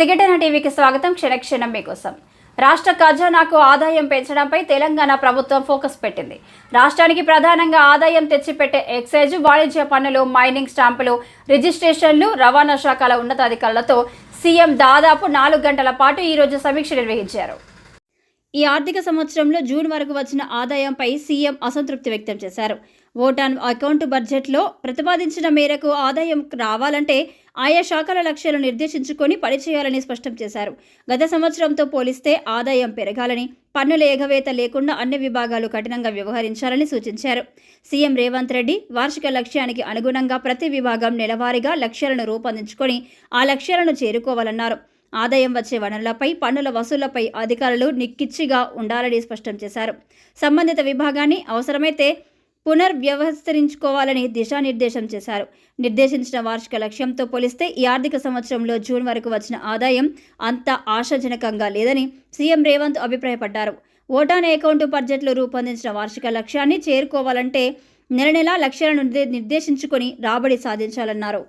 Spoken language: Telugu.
ప్రతిఘటన టీవీకి స్వాగతం. క్షణక్షణం మీకోసం. రాష్ట్ర ఖజానాకు ఆదాయం పెంచడంపై తెలంగాణ ప్రభుత్వం ఫోకస్ పెట్టింది. రాష్ట్రానికి ప్రధానంగా ఆదాయం తెచ్చిపెట్టే ఎక్సైజ్, వాణిజ్య పన్నులు, మైనింగ్ స్టాంపులు, రిజిస్ట్రేషన్లు, రవాణా శాఖల ఉన్నతాధికారులతో సీఎం దాదాపు 4 గంటల పాటు ఈరోజు సమీక్ష నిర్వహించారు. ఈ ఆర్థిక సంవత్సరంలో జూన్ వరకు వచ్చిన ఆదాయంపై సీఎం అసంతృప్తి వ్యక్తం చేశారు. ఓట్ ఆన్ అకౌంట్ బడ్జెట్లో ప్రతిపాదించిన మేరకు ఆదాయం రావాలంటే ఆయా శాఖల లక్ష్యాలు నిర్దేశించుకొని పనిచేయాలని స్పష్టం చేశారు. గత సంవత్సరంతో పోలిస్తే ఆదాయం పెరగాలని, పన్నుల ఎగవేత లేకుండా అన్ని విభాగాలు కఠినంగా వ్యవహరించాలని సూచించారు. సీఎం రేవంత్ రెడ్డి వార్షిక లక్ష్యానికి అనుగుణంగా ప్రతి విభాగం నెలవారీగా లక్ష్యాలను రూపొందించుకొని ఆ లక్ష్యాలను చేరుకోవాలన్నారు. ఆదాయం వచ్చే వనరులపై, పన్నుల వసూళ్లపై అధికారులు నిక్కిచ్చిగా ఉండాలని స్పష్టం చేశారు. సంబంధిత విభాగాన్ని అవసరమైతే పునర్వ్యవస్థరించుకోవాలని దిశానిర్దేశం చేశారు. నిర్దేశించిన వార్షిక లక్ష్యంతో పోలిస్తే ఈ ఆర్థిక సంవత్సరంలో జూన్ వరకు వచ్చిన ఆదాయం అంత ఆశాజనకంగా లేదని సీఎం రేవంత్ అభిప్రాయపడ్డారు. ఓట్ ఆన్ అకౌంట్ బడ్జెట్లో రూపొందించిన వార్షిక లక్ష్యాన్ని చేరుకోవాలంటే నెల నెలా లక్ష్యాలను నిర్దేశించుకొని రాబడి సాధించాలన్నారు.